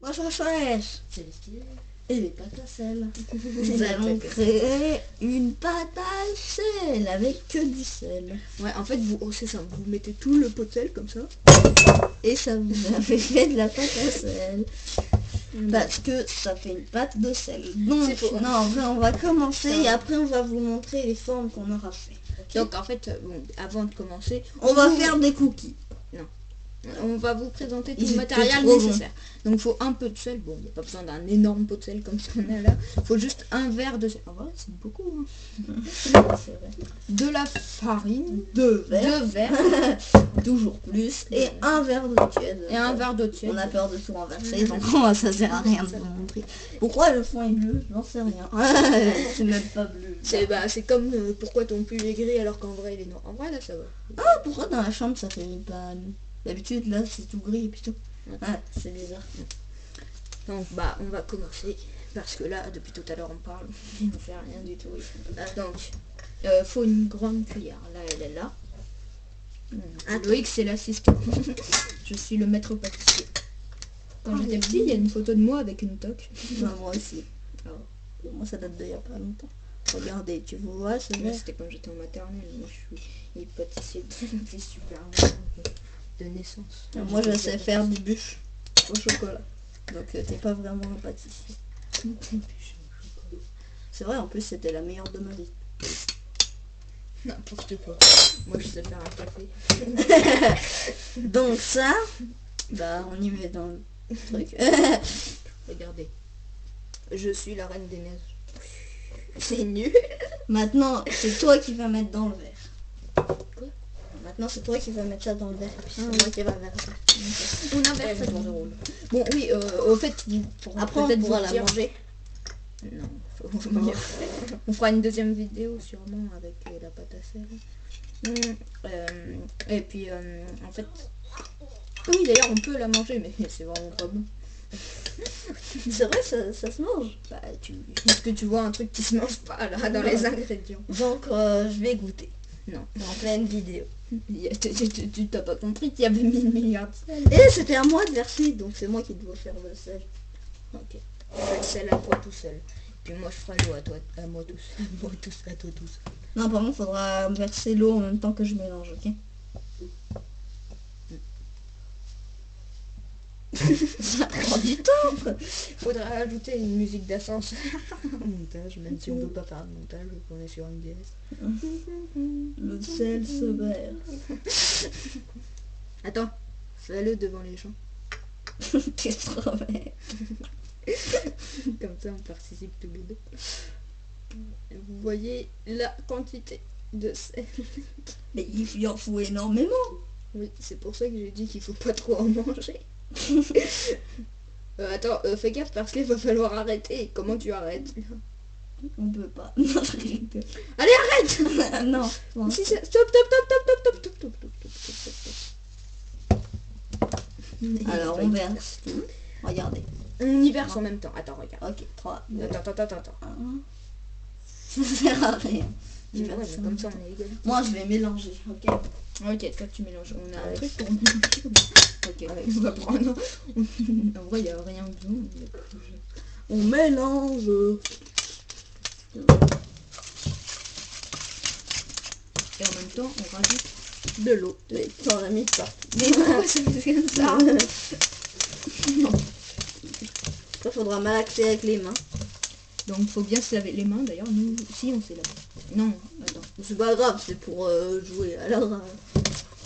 Wesh, wesh, wesh. C'est stylé. Et les pâtes à sel. Nous allons créer une pâte à sel avec que du sel. Ouais, en fait, vous, c'est ça, vous mettez tout le pot de sel comme ça. Et ça vous a fait de la pâte à sel. Parce que ça fait une pâte de sel. Donc, C'est faux. non, en vrai, on va commencer Ça et va. après on va vous montrer les formes qu'on aura fait. Ok. Donc en fait, bon, avant de commencer, On va faire des cookies. on va vous présenter tout Il le était matériel trop nécessaire. Donc il faut un peu de sel. Bon, il n'y a pas besoin d'un énorme pot de sel comme ça on a là. Il faut juste un verre de sel. En vrai, c'est beaucoup. Hein. C'est vrai. De la farine. 2 verres. 2 verres. Toujours plus. Et un verre d'eau tiède. Et un verre d'eau tiède. On a peur de tout renverser, donc ça sert à rien de vous montrer. Pourquoi le fond est bleu? J'en sais rien. C'est même pas bleu. C'est comme pourquoi ton pull est gris alors qu'en vrai il est noir. En vrai là ça va. Ah, pourquoi dans la chambre ça fait pas... D'habitude là c'est tout gris et puis tout. Ah, c'est bizarre. Donc bah on va commencer parce que là depuis tout à l'heure on parle, on ne fait rien du tout. Donc faut une grande cuillère. Là elle est là. Loïc c'est l'assistant. Je suis le maître pâtissier. Quand j'étais petit il y a une photo de moi avec une toque. Moi aussi. Alors, moi ça date d'il y a pas longtemps. Regardez, tu vois, c'est Moi vrai. c'était quand j'étais en maternelle. Moi je suis pâtissier depuis super longtemps, de naissance. Moi je sais faire du bûche au chocolat. Donc t'es pas vraiment un pâtissier. C'est vrai, en plus c'était la meilleure de ma vie. N'importe quoi. Moi je sais faire un café. Donc ça, bah on y met dans le truc. Regardez. Je suis la reine des neiges. C'est nul. Maintenant, c'est toi qui vas mettre dans le verre. Quoi? Maintenant, c'est toi qui vas mettre ça dans le verre. Et puis c'est moi qui va verser. On inverse ça. Bon oui, au fait, Après, on peut-être pourra vous la dire- manger. Non, faut mieux. On fera une deuxième vidéo sûrement avec la pâte à sel. Et puis en fait, oui d'ailleurs on peut la manger mais c'est vraiment pas bon. C'est vrai, ça se mange. Bah est-ce que tu vois un truc qui se mange pas là dans les ingrédients? Donc, je vais goûter. Non. En pleine vidéo. Tu t'as pas compris qu'il y avait 1000 milliards de sel. Et c'était à moi de verser, donc c'est moi qui dois faire le sel. Ok. Fais le sel à toi tout seul. Puis moi je ferai l'eau à toi, à moi tout seul. Moi tout seul, à toi tout seul. Non, par contre, faudra verser l'eau en même temps que je mélange, ok? Ça prend du temps. Faudra ajouter une musique d'ascenseur au montage, même si on peut pas faire de montage, vu qu'on est sur une DS. Le sel se verse. Attends, fais-le devant les gens. T'es trop bête. Comme ça on participe tous les deux. Vous voyez la quantité de sel. Mais il en faut énormément. Oui, c'est pour ça que j'ai dit qu'il faut pas trop en manger. Attends, fais gaffe parce qu'il va falloir arrêter. Comment tu arrêtes? On peut pas. Non, je rigole. Allez, arrête. Non. Bon. Si, stop, stop, stop, stop, stop, stop, stop, stop, stop, stop, stop, stop. Alors on verse tout. Regardez. On y verse en même temps. Attends, regarde. Ok, 3, 2, Attends. 1. Ça sert à rien. Je Ouais, verse mais comme ça on est égal. Moi je vais mélanger, ok? Ok, toi tu mélanges. On a un Avec truc pour mélanger. Ok. On va prendre. En vrai, il n'y a rien besoin. On mélange. Et en même temps, on rajoute de l'eau. Oui, t'en as mis partout. Mais pourquoi ça fait comme ça? Après faudra malaxer avec les mains. Donc il faut bien se laver les mains. D'ailleurs, nous, si on s'est lavé. Non, attends. C'est pas grave, c'est pour jouer. Alors,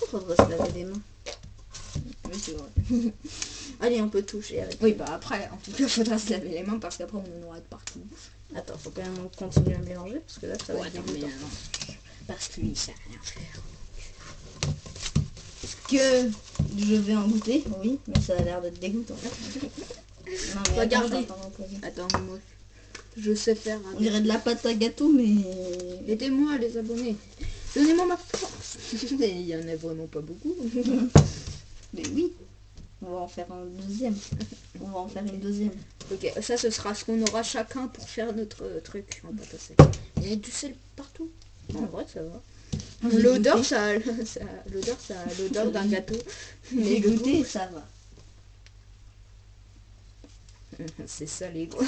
faudra se laver les mains. Oui, c'est vrai. Allez, on peut toucher avec. Oui, bah après, en tout cas, faudra se laver les mains parce qu'après, on en aura de partout. Attends, faut quand même continuer à mélanger parce que là ça va Ouais, être non, mais dégoûtant. parce que lui, il sait rien faire. Est-ce que je vais en goûter? Oui, mais ça a l'air d'être dégoûtant. Non mais Regardez. attends. Attends, moi, je sais faire. On dirait de la pâte à gâteau, mais... Aidez-moi, les abonnés. Donnez-moi ma force. Mais il y en a vraiment pas beaucoup. Mais oui. On va en faire un deuxième. On va en faire une deuxième. Ok, ça, ce sera ce qu'on aura chacun pour faire notre truc en pâte à sel. Il y a du sel partout. En vrai, ça va. J'ai L'odeur, goûté. l'odeur, ça a l'odeur d'un gâteau. J'ai Mais le goûté, goût, ça va. C'est salé quoi.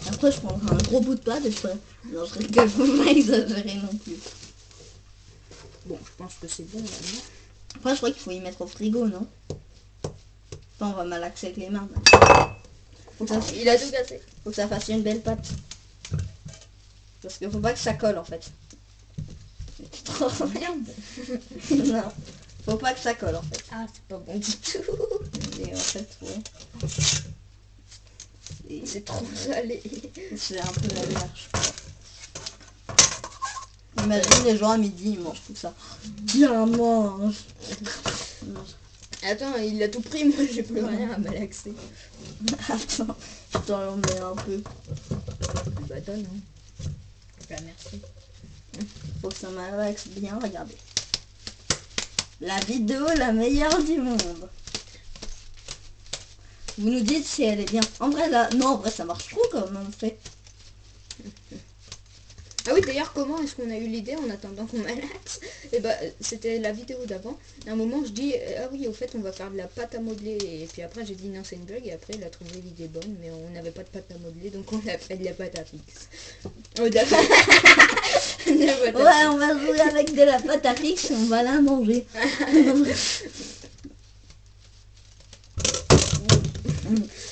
Après, je prendrai un gros bout de pâte et je ferai... Non, je rigole, faut pas exagérer non plus. Bon, je pense que c'est bon là, Après, je crois qu'il faut y mettre au frigo, non? Enfin, on va malaxer avec les mains. Faut que ça... Il a tout cassé. Faut que ça fasse une belle pâte. Parce qu'il faut pas que ça colle en fait. C'est trop Merde. Non, faut pas que ça colle en fait. Ah, c'est pas bon du tout. Et en fait, ouais. C'est trop salé. C'est un peu la merde, je crois. Imagine les gens à midi, ils mangent tout ça. Bien, mange. Attends, il a tout pris, moi j'ai plus rien à malaxer. Attends, je t'en mets un peu. Bah donne, hein. Bah merci. Faut que ça malaxe bien, regardez. La vidéo la meilleure du monde. Vous nous dites si elle est bien. En vrai, là, non, en vrai, ça marche trop comme on fait. Ah oui, d'ailleurs, comment est-ce qu'on a eu l'idée en attendant qu'on malaxe? Et bah, c'était la vidéo d'avant. À un moment, je dis, ah oui, au fait, on va faire de la pâte à modeler. Et puis après, j'ai dit, non, c'est une blague. Et après, il a trouvé l'idée bonne, mais on n'avait pas de pâte à modeler, donc on a fait de la pâte à fixe. Oh, d'accord. Ouais, on va jouer avec de la pâte à fixe et on va la manger.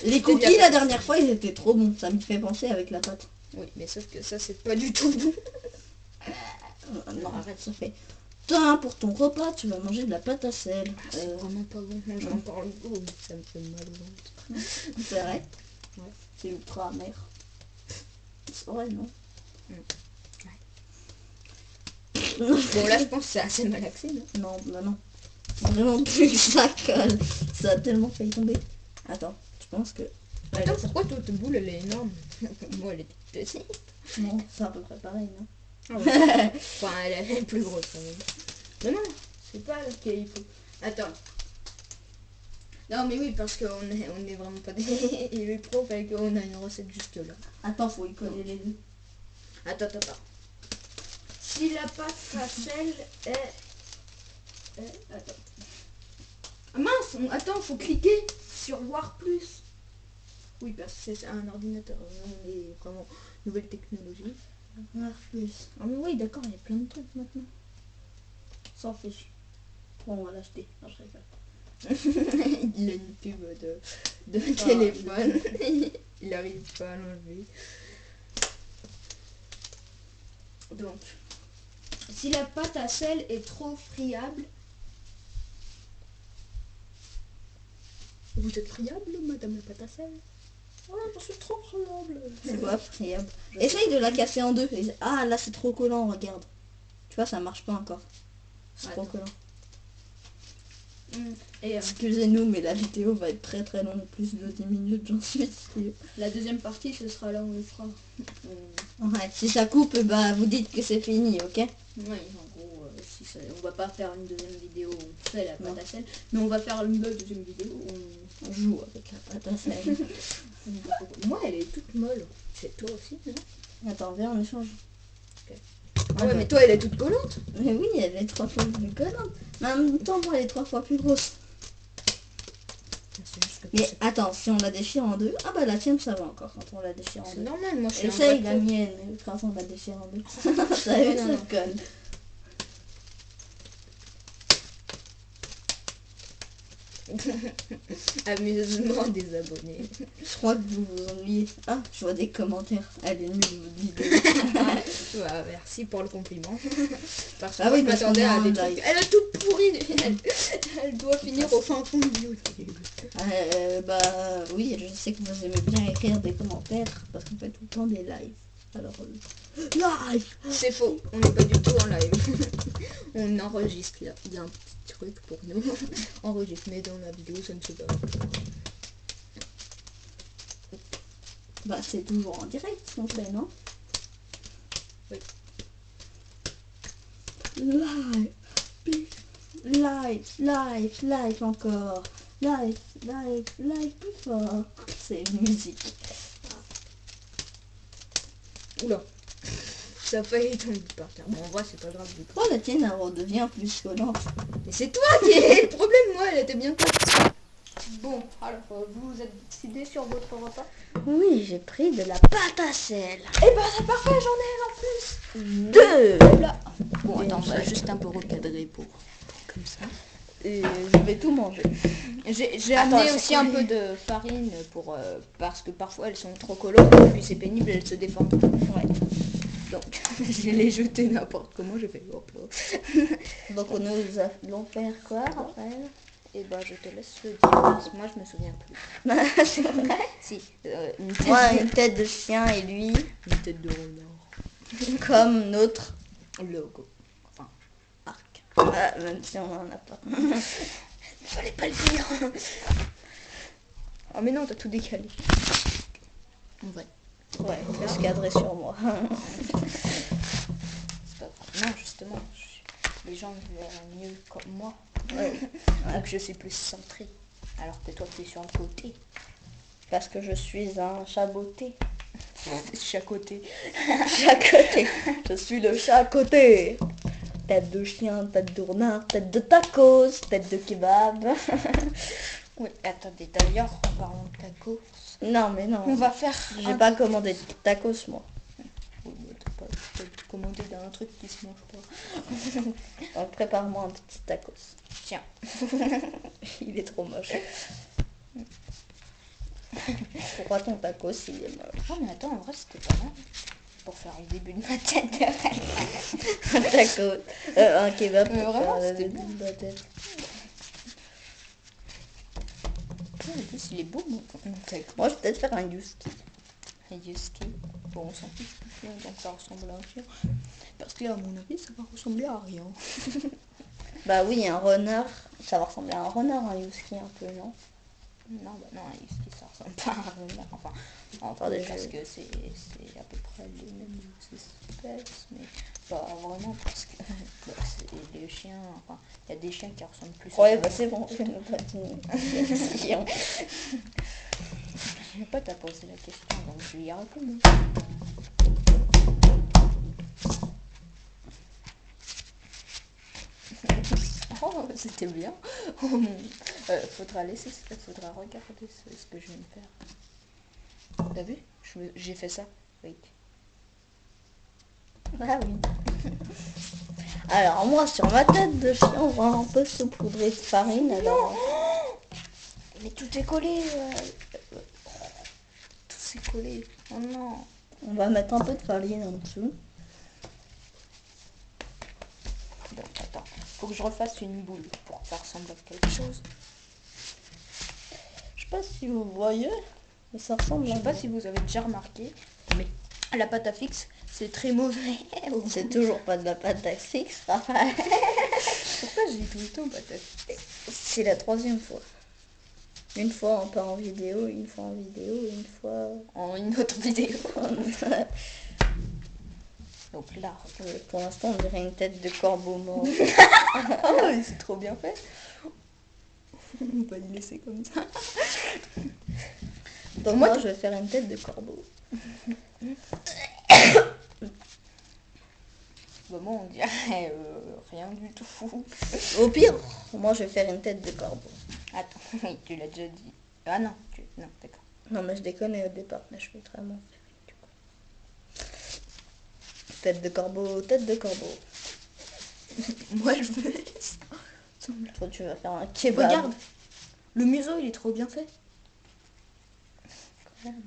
Les cookies, la dernière fois, ils étaient trop bons. Ça me fait penser avec la pâte. Oui, mais sauf que ça, c'est pas du tout bon. Non, arrête, ça fait... Tiens, pour ton repas, tu vas manger de la pâte à sel. C'est vraiment pas bon. Moi, j'en parle. Oh, ça me fait mal au ventre. C'est vrai? Ouais. C'est ultra amer. C'est vrai, non? Bon, là, je pense que c'est assez malaxé, non? Non, bah non. Vraiment plus que ça colle. Ça a tellement failli tomber. Attends, je pense que... Attends, pourquoi toute boule, elle est énorme? Moi, elle est toute petite. Non, c'est à peu près pareil, non? Ah ouais. Enfin, elle est plus grosse quand même. Non, non, c'est pas ce qu'il faut. Attends. Non, mais oui, parce qu'on est vraiment pas des pros, fait qu'on a une recette juste là. Attends, faut y coller les deux. Attends. Si la pâte à sel est... Attends. Ah mince, attends, faut cliquer sur voir plus. Oui, parce que c'est un ordinateur, on est vraiment nouvelle technologie. Voir plus. Ah mais oui, d'accord, il y a plein de trucs maintenant. S'en fiche. Bon, on va l'acheter. Non, je rigole. Il a une pub de téléphone. Il arrive pas à l'enlever. Donc, si la pâte à sel est trop friable... Vous êtes friable, madame la pâte à sel? Ouais, je suis trop friable. C'est pas friable. Essaye de la casser en deux. Ah, là, c'est trop collant, regarde. Tu vois, ça marche pas encore. C'est trop collant. Et Excusez-nous, mais la vidéo va être très très longue, plus de 10 minutes, j'en suis sûre. la deuxième partie, ce sera là où on le fera. Ouais, si ça coupe, bah vous dites que c'est fini, ok? Oui, en gros, si ça, on va pas faire une deuxième vidéo où on fait la pâte à sel, mais on va faire une deuxième vidéo où On joue avec la pâte à sel. Moi, elle est toute molle. C'est toi aussi, non? Attends, viens, on échange. Ah ouais, mais toi, elle est toute collante. Mais oui, elle est 3 fois plus collante. Mais en même temps, moi, elle est 3 fois plus grosse. Mais attends, si on la déchire en deux... Ah bah la tienne, ça va encore quand on la déchire en C'est deux. normal, moi je suis Essaye la mienne, quand on la déchire en deux. Ça y est, ça colle. Amusement des abonnés. Je crois que vous vous ennuyez. Ah, je vois des commentaires. Elle est nulle, votre vidéo. Bah, merci pour le compliment. Parce que Ah moi, oui, je parce m'attendais qu'on est à en des live. trucs. Elle a tout pourri. Elle doit finir au fin fond du YouTube. Bah oui, je sais que vous aimez bien écrire des commentaires parce qu'on fait tout le temps des lives. Alors, live. C'est faux, on n'est pas du tout en live. On enregistre là. Il y a un petit truc pour nous. Enregistre, mais dans la vidéo, ça ne se fait pas. Bah c'est toujours en direct ce qu'on fait, non? Oui. Live. Live encore. Live plus fort. C'est une musique. Oula. Ça a failli tomber par terre. Bon, en vrai, c'est pas grave. Du coup. Pourquoi la tienne elle redevient plus collante? Et c'est toi qui es le problème, moi, elle était bien cool. Bon, alors, vous êtes décidé sur votre repas? Oui, j'ai pris de la pâte à sel. Eh ben, c'est parfait, j'en ai un en plus. 2. Là. Bon, attends, on va juste un peu recadrer pour comme ça. Et je vais tout manger. J'ai Attends, amené c'est aussi collé. un peu de farine pour parce que parfois elles sont trop collantes et puis c'est pénible, elles se déforment. Ouais. Donc je les jeter n'importe comment, j'ai fait hop là. Donc on nous allons faire quoi, Raphaël? Et bah je te laisse le dire parce que moi je me souviens plus. C'est vrai? Si, Moi, une tête de chien et lui, une tête de renard. comme notre Logo. Enfin, arc. Ah, même si on en a pas. fallait pas le dire. Oh mais non, t'as tout décalé. En vrai. Ouais, laisse cadrer sur moi. C'est pas grave. Non, justement, les gens verraient mieux comme moi. Ouais. Donc je suis plus centré. Alors que toi, tu es sur le côté. Parce que je suis un chaboté. Chaque côté. Chaque côté. Je suis le chat à côté. Tête de chien, tête de renard, tête de tacos, tête de kebab. Oui, attendez, d'ailleurs, en parlant de tacos, Non, mais non. on va faire... J'ai pas commandé de tacos, moi. Oui, mais t'as commandé d'un truc qui se mange pas. Donc prépare-moi un petit tacos. Tiens. Il est trop moche. Pourquoi ton tacos il est moche? Oh mais attends, en vrai c'était pas mal. Pour faire le début de ma tête de Un tacos. Un kebab. Mais pour vraiment, faire le c'était début de la tête. En plus il est beau mon taco. Moi je vais peut-être faire un yuski. Un yuski. Bon on s'en fiche du chien, donc ça ressemble à un chien. Parce que à mon avis ça va ressembler à rien. Bah oui, un renard. Ça va ressembler à un renard, un yuski un peu, non? Non, bah non, un yuski ça ressemble pas à un renard. Enfin, Attendez, parce que c'est à peu près les mêmes espèces, mais pas vraiment parce que bah, c'est les chiens, enfin, il y a des chiens qui ressemblent plus à Ouais, bah c'est bon, je ne pas dire. Je n'ai pas t'as posé la question, donc je vais y répondre. Oh, c'était bien. Faudra regarder ce que je viens de faire. T'as vu? J'ai fait ça. Oui. Ah oui. Alors moi sur ma tête de chien, on va un peu saupoudrer de farine. Alors... Mais tout est collé. Tout s'est collé. Oh non. On va mettre un peu de farine en dessous. Bon, attends. Faut que je refasse une boule pour que ça ressemble à quelque chose. Je sais pas si vous voyez, mais ça ressemble Je à... sais pas si vous avez déjà remarqué, mais la pâte à fixe, c'est très mauvais. C'est toujours pas de la pâte à fixe, Raphaël. Pourquoi j'ai tout le temps pâte à fixe? C'est la 3e fois. Une fois pas en vidéo, une fois en vidéo, une fois... En une autre vidéo. Donc là, Pour l'instant, on dirait une tête de corbeau mort. oh, c'est trop bien fait. On va y laisser comme ça. Donc moi, je vais faire une tête de corbeau. Bah moi, on dirait rien du tout. Au pire, moi, je vais faire une tête de corbeau. Attends, oui, tu l'as déjà dit. Ah non, non, d'accord. Non, mais je déconne au départ, mais je vais vraiment faire du coup. Tête de corbeau, tête de corbeau. Moi, je me laisse. Toi, tu vas faire un kebab. Regarde, le museau, il est trop bien fait.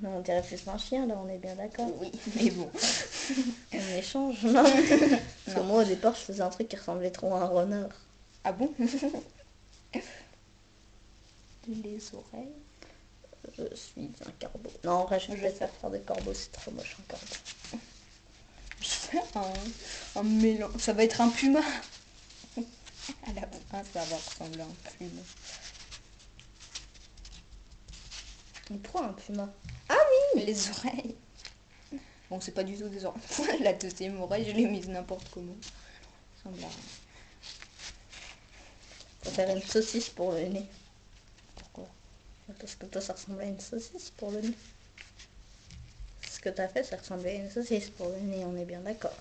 Non, on dirait plus un chien, là, on est bien d'accord. Oui, mais bon. On échange, non? Parce que moi, au départ, je faisais un truc qui ressemblait trop à un renard. Ah bon? Les oreilles. Je suis un corbeau. Non, en vrai, je vais peut-être pas faire des corbeaux, c'est trop moche un corbeau. Je fais un mélange. Ça va être un puma. À la fin, ça va ressembler à un puma. Mais pourquoi un puma? Ah oui, les oreilles. Bon, c'est pas du tout des oreilles. La 2e oreille, je l'ai mise n'importe comment. Ça ressemble à... Faut faire une saucisse pour le nez. Pourquoi? Parce que toi, ça ressemblait à une saucisse pour le nez. Ce que t'as fait, ça ressemblait à une saucisse pour le nez, on est bien d'accord.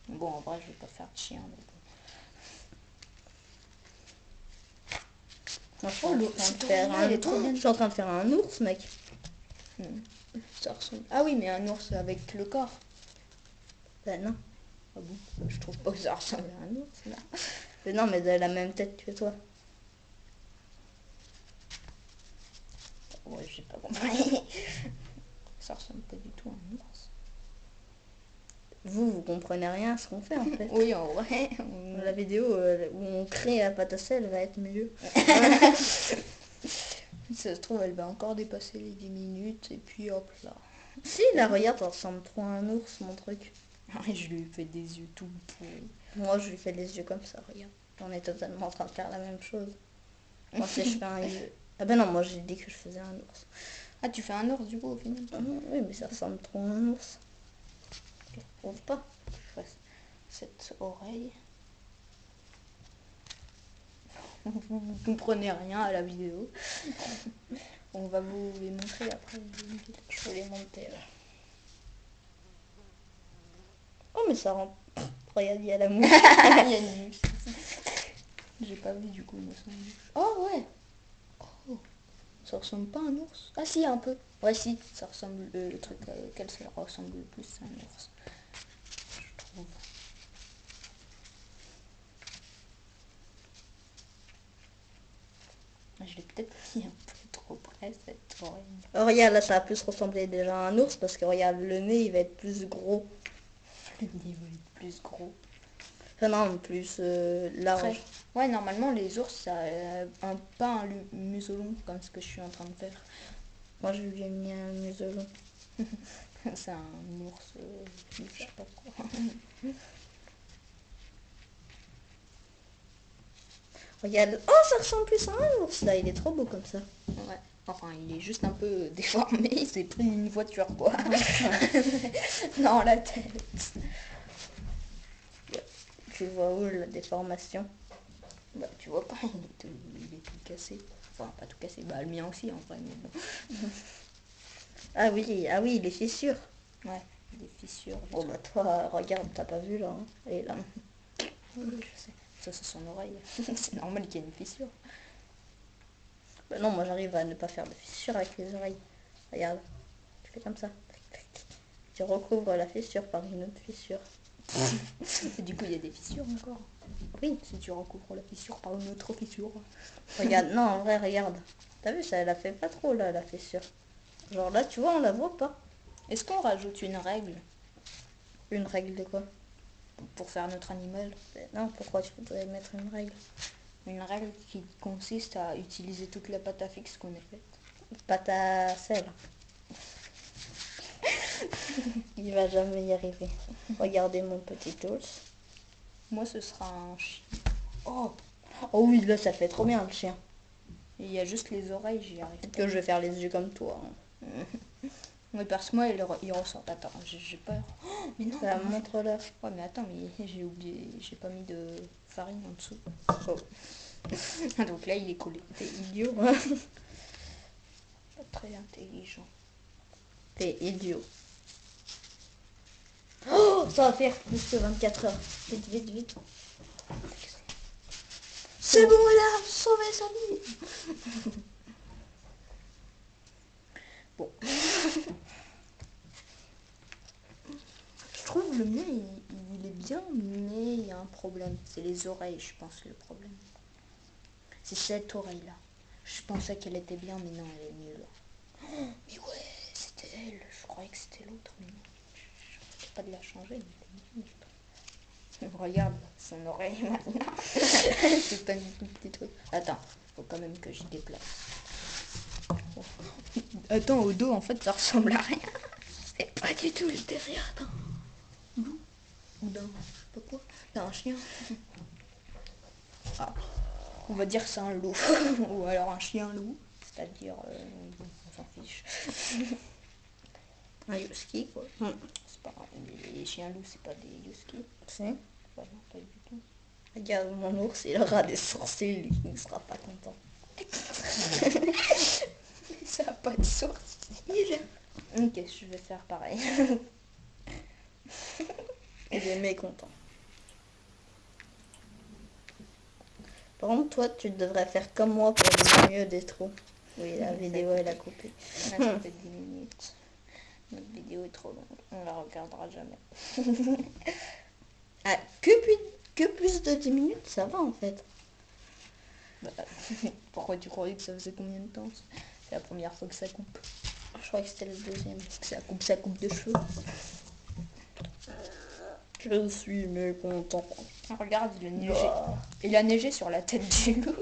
Bon, en vrai, je vais pas faire de chien. Mais Moi, je suis Oh, en l'eau, train de c'est faire trop bien, elle est un... trop bien. Je suis en train de faire un ours, mec. bon. Ça ressemble... Ah oui, mais un ours avec le corps. Ben non. Ah bon, je trouve pas que ça ressemble à un ours, là. Mais non, mais elle a la même tête que toi. Ouais, j'ai pas compris. Ça ressemble pas du tout à un ours. Vous comprenez rien à ce qu'on fait, en fait. Oui, en vrai. La vidéo où on crée la pâte à sel va être mieux. Si ça se trouve, elle va encore dépasser les 10 minutes, et puis hop là. Si, là, regarde, ça ressemble trop à un ours, mon truc. Je lui fais des yeux tout pourris. Moi, je lui fais les yeux comme ça, regarde. On est totalement en train de faire la même chose. Moi, si je fais un yeux... Ah ben non, moi, j'ai dit que je faisais un ours. Ah, tu fais un ours du coup au final? Oui, mais ça ressemble trop à un ours. Je trouve pas. Je fasse cette oreille. Vous comprenez rien à la vidéo. On va vous les montrer après. Je vais les monter. Oh, mais ça rend... Regarde, il y a la mouche. Il y a une mouche. J'ai pas vu du coup, il me semble. Oh ouais. Oh. Ça ressemble pas à un ours. Ah si, un peu. Ouais si, ça ressemble le truc auquel ça ressemble le plus à un ours. Je trouve. Je l'ai peut-être mis un peu trop près cette oreille. Oh, regarde, là, ça va plus ressembler déjà à un ours parce que regarde, le nez, il va être plus gros. Le niveau est plus gros. Enfin, non, plus large. Très. Ouais, normalement les ours, ça pas un museau long comme ce que je suis en train de faire. Moi, je lui ai mis un museau long. C'est un ours, je sais pas quoi. Regarde, oh, ça ressemble plus à un ours, là, il est trop beau comme ça. Ouais. Enfin, il est juste un peu déformé, il s'est pris une voiture, quoi. Dans la tête. Tu vois où la déformation? Bah, tu vois pas, il est tout cassé. Enfin, pas tout cassé, bah, le mien aussi, en vrai, mais bon. Ah oui, les fissures. Ouais, des fissures. Oh bah toi, regarde, t'as pas vu là, hein. Et là. Oui, je sais. Ça, c'est son oreille. C'est normal qu'il y ait une fissure. Bah non, moi j'arrive à ne pas faire de fissure avec les oreilles. Regarde, tu fais comme ça. Tu recouvres la fissure par une autre fissure. Et du coup, il y a des fissures encore. Oui. Si tu recouvres la fissure par une autre fissure. Regarde, non, en vrai, regarde. T'as vu, ça, elle a fait pas trop là, la fissure. Genre là, tu vois, on la voit pas. Est-ce qu'on rajoute une règle Une règle de quoi? pour faire notre animal? Non, pourquoi tu voudrais mettre une règle? Une règle qui consiste à utiliser toute la pâte à fixe qu'on a faite. Pâte à sel. Il va jamais y arriver. Regardez mon petit ours. Moi, ce sera un chien. Oh oui, là, ça fait trop bien le chien. Et il y a juste les oreilles, j'y arrive Peut-être que je vais faire les yeux comme toi. Hein. Oui, parce que moi, il ressort. Attends, j'ai peur. Oh, mais non. Ça montre-leur. Ouais, mais attends, mais j'ai oublié, j'ai pas mis de farine en dessous. Oh. Donc là, il est collé. T'es idiot. Ouais. Pas très intelligent. T'es idiot. Oh, ça va faire plus que 24 heures. Vite, vite, vite. C'est bon, là, sauver sa vie. Bon. Je trouve le mien, il est bien, mais il y a un problème. C'est les oreilles, je pense, le problème. C'est cette oreille-là. Je pensais qu'elle était bien, mais non, elle est nulle. Oh, mais ouais, c'était elle. Je croyais que c'était l'autre, mais non. Je pas de la changer, mais elle est nulle. Regarde son oreille maintenant. C'est pas du tout petit truc. Attends, faut quand même que j'y déplace. Attends, au dos, en fait, ça ressemble à rien. C'est pas du tout le derrière d'un loup. Ou d'un, je sais pas quoi, d'un chien. Ah, on va dire que c'est un loup. Ou alors un chien loup. C'est-à-dire, on s'en fiche. Un husky, quoi. C'est pas, les chiens loups, c'est pas des huskies. C'est. Bah non, pas du tout. Regarde, mon ours, il aura des sourcils, il ne sera pas content. Ça n'a pas de sourcils. Ok, je vais faire pareil. Il est mécontent. Par contre, toi, tu devrais faire comme moi pour le mieux des trous. Oui, la vidéo, elle a coupé. On a fait 10 minutes. Notre vidéo est trop longue. On la regardera jamais. Ah, que plus de 10 minutes, ça va en fait. Bah, pourquoi tu croyais que ça faisait combien de temps? C'est la première fois que ça coupe. Je crois que c'était le deuxième. Ça coupe de cheveux. Je suis mécontent. Regarde, il a neigé. Bah. Il a neigé sur la tête du loup.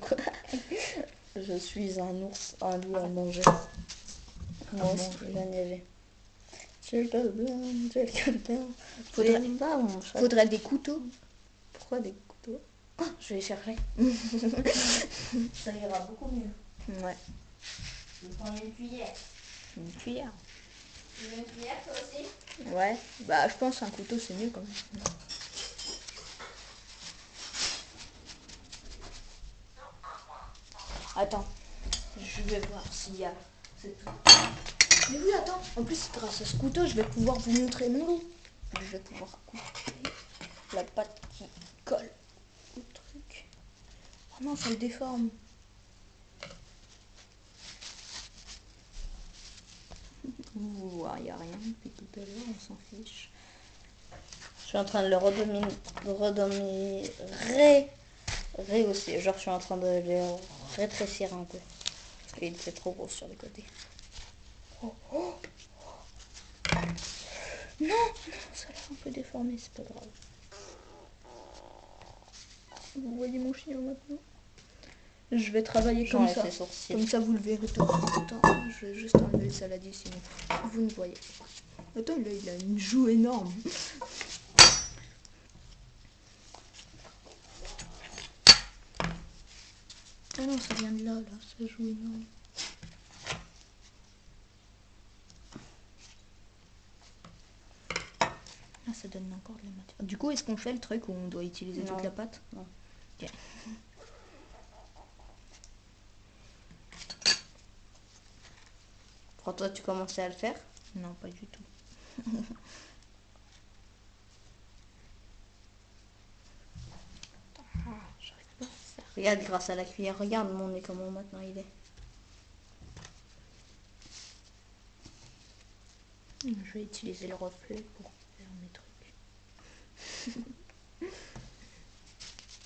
Quoi? Je suis un ours, un loup à manger. Moi aussi, il va neiger. J'ai le blanc, j'ai le blanc. Faudrait des couteaux. Pourquoi des couteaux? Oh, je vais chercher. Ça ira beaucoup mieux. Ouais. Je vais prendre une cuillère. Une cuillère. Tu veux une cuillère toi aussi? Ouais. Bah je pense qu'un couteau c'est mieux quand même. Attends. Je vais voir s'il y a. C'est tout. Mais oui, attends. En plus, grâce à ce couteau, je vais pouvoir vous montrer mon loup. Je vais pouvoir couper la pâte qui colle au truc. Oh non, ça le déforme. Ouh, il n'y a rien depuis tout à l'heure, on s'en fiche. Je suis en train de le rehausser. Genre, je suis en train de le rétrécir un peu. Parce qu'il fait trop gros sur les côtés. Oh, oh. Non, ça l'a un peu déformé, c'est pas grave. Vous voyez mon chien maintenant? Je vais travailler comme ça. Comme ça, vous le verrez tout le temps. Je vais juste enlever le saladier, sinon vous ne voyez pas. Attends, là, il a une joue énorme. Ah non, ça vient de là, ça joue énorme. Ah, ça donne encore de la matière. Du coup, est-ce qu'on fait le truc où on doit utiliser toute la pâte? Non. Ok. Pour toi, tu commençais à le faire? Non, pas du tout. Ah, j'arrive pas à faire. Regarde, grâce à la cuillère, regarde mon nez comment maintenant il est. Je vais utiliser le reflet pour faire mes trucs.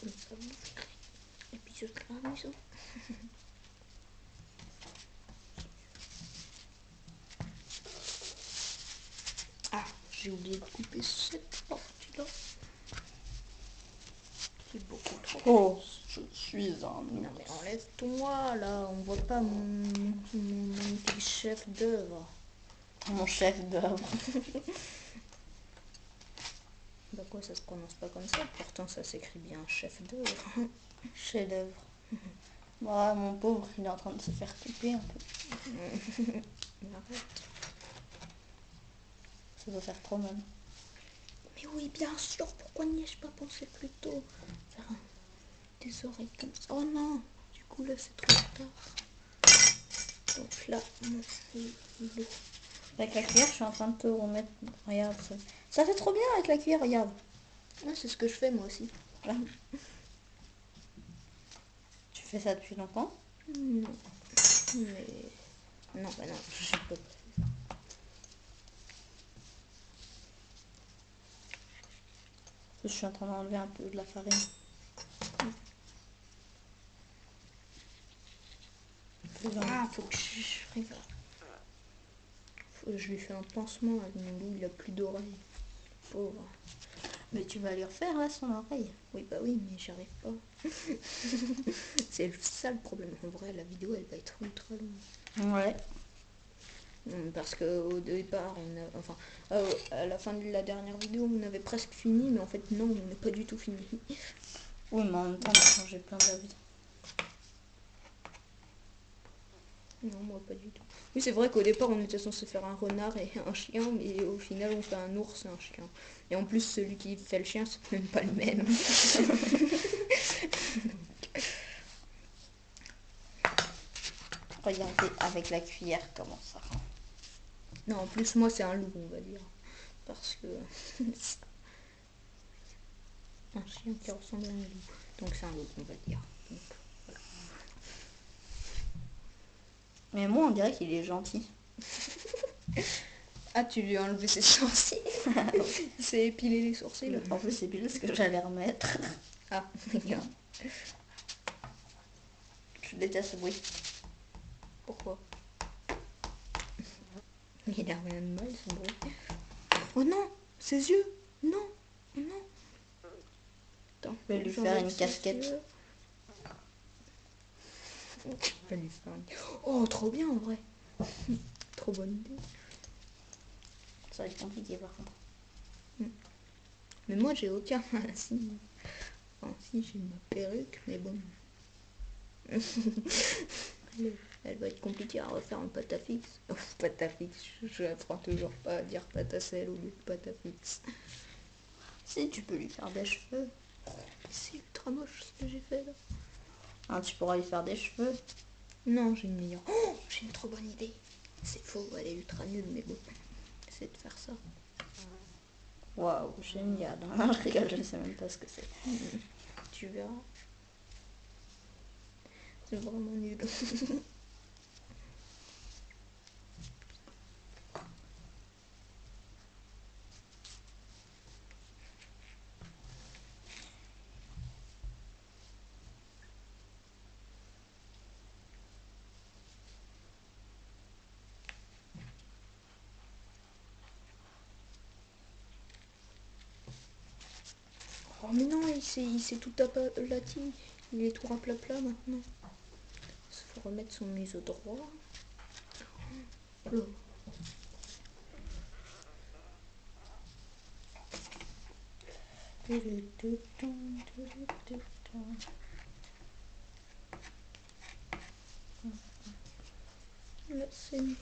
Comme ça, et puis je serai à la maison. Ah, j'ai oublié de couper cette partie-là. C'est beaucoup trop. Oh, je suis un Non ours. mais enlève-toi là, on voit pas mon petit chef d'œuvre. Mon chef d'œuvre. Bah quoi, ça se prononce pas comme ça, pourtant ça s'écrit bien chef d'œuvre. Chef d'œuvre. Voilà, mon pauvre, il est en train de se faire couper un peu. Arrête. Ça doit faire trop mal. Mais oui, bien sûr, pourquoi n'y ai-je pas pensé plus tôt? Faire des oreilles comme ça. Oh non, du coup là c'est trop tard. Donc là, mon loup. Avec la cuillère, je suis en train de te remettre. Regarde, ça fait trop bien avec la cuillère, regarde. Ouais, c'est ce que je fais moi aussi. Tu fais ça depuis longtemps? Non. Mais... Non, bah non, je peux pas. Je suis en train d'enlever un peu de la farine. Ah, faut que je regarde. Je lui fais un pansement avec mon loup, il a plus d'oreilles. Pauvre. Mais tu vas lui refaire là son oreille. Oui, bah oui, mais j'y arrive pas. C'est ça le problème. En vrai, la vidéo, elle va être ultra longue. Ouais. Parce qu'au départ, à la fin de la dernière vidéo, on avait presque fini, mais en fait, non, on n'est pas du tout fini. Oui, mais en même temps, on a changé plein d'avis. Non, moi, pas du tout. Oui, c'est vrai qu'au départ, on était censé faire un renard et un chien, mais au final, on fait un ours et un chien. Et en plus, celui qui fait le chien, c'est même pas le même. Regardez avec la cuillère comment ça rend. Non, en plus, moi, c'est un loup, on va dire. Parce que... un chien qui ressemble à un loup. Donc c'est un loup, on va dire. Donc, Mais moi, on dirait qu'il est gentil. ah, tu lui as enlevé ses sourcils. Il s'est épilé les sourcils. En plus, c'est pile ce que j'allais remettre. Ah, regarde. Je déteste ce bruit. Pourquoi? Il a rien de mal, ce bruit. Oh non, ses yeux. Non, non. Attends, Je vais lui faire une casquette. Je vais lui faire une... Oh, trop bien en vrai. Trop bonne idée. Ça va être compliqué par contre. Mais moi, j'ai aucun... si. Enfin, si, j'ai ma perruque, mais bon. Elle va être compliquée à refaire en pâte à fixe. Oh, pâte à fixe, je n'apprends toujours pas à dire pâte à sel au lieu de pâte à fixe. Si, tu peux lui faire des cheveux. C'est ultra moche ce que j'ai fait là. Ah, tu pourras lui faire des cheveux. Non, j'ai une meilleure. Oh, j'ai une trop bonne idée. C'est faux, elle est ultra nulle, mais bon. C'est de faire ça. Waouh, génial. Non, je rigole, je sais même pas ce que c'est. Tu verras. C'est vraiment nul. Oh mais non, il s'est tout aplati. Il est tout raplapla maintenant. Il faut remettre son museau droit. Oh. Là, c'est une...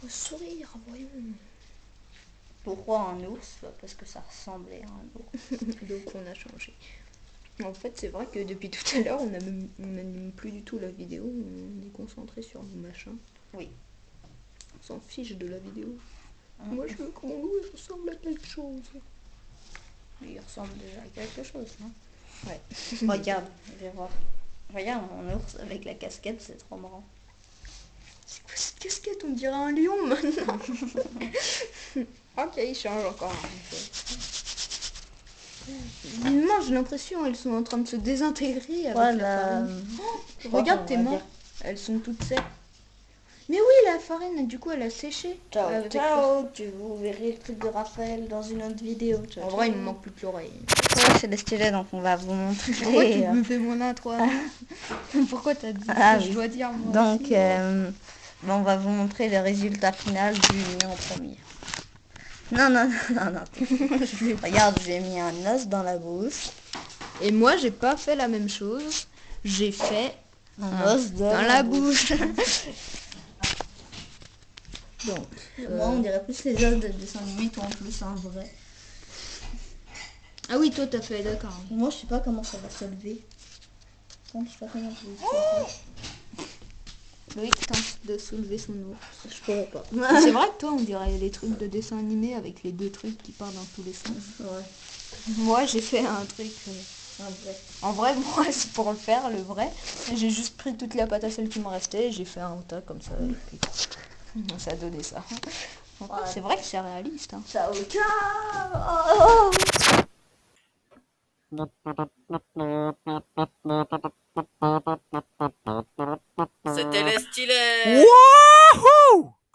sourire, voyons. Pourquoi un ours? Bah, parce que ça ressemblait à un ours. Donc on a changé. En fait, c'est vrai que depuis tout à l'heure, on n'anime plus du tout la vidéo. On est concentré sur nos machins. Oui. On s'en fiche de la vidéo. Moi, je veux que mon loup il ressemble à quelque chose. Il ressemble déjà à quelque chose, non? Ouais. Regarde, je vais voir. Regarde mon ours avec la casquette, c'est trop marrant. C'est quoi cette casquette? On dirait un lion maintenant. Ok, il change encore un peu. Moi, j'ai l'impression qu'elles sont en train de se désintégrer avec Voilà. la farine. Je crois Regarde qu'on tes va mains. dire Elles sont toutes secs. Mais oui, la farine, du coup, elle a séché. Ciao, Avec ciao. Vous verrez le truc de Raphaël dans une autre vidéo. Ciao, En vrai, il me manque plus que l'oreille. ouais, c'est des stylés, donc on va vous montrer. Pourquoi tu me fais mon intro? Pourquoi t'as dit Ah que je oui. dois dire moi Donc, aussi, on va vous montrer le résultat final du mien en premier. Non. Regarde, j'ai mis un os dans la bouche. Et moi, j'ai pas fait la même chose. J'ai fait Un os dans la bouche. Donc, Moi, on dirait plus les os de dessin animé qu'en plus un vrai. ah oui, toi, t'as fait, d'accord. Moi, je sais pas comment ça va se lever. Je sais pas comment ça va se Loïc tente de soulever son ours. Je pourrais pas. C'est vrai que toi, on dirait les trucs de dessin animé avec les deux trucs qui partent dans tous les sens. Ouais, Moi, j'ai fait un truc... un vrai. En vrai, moi, c'est pour le faire, le vrai. J'ai juste pris toute la pâte à sel qui me restait et j'ai fait un tas comme ça. Et puis, ça a donné ça. Voilà. C'est vrai que c'est réaliste. Hein. Ciao, ciao. C'était les stylés. Wow.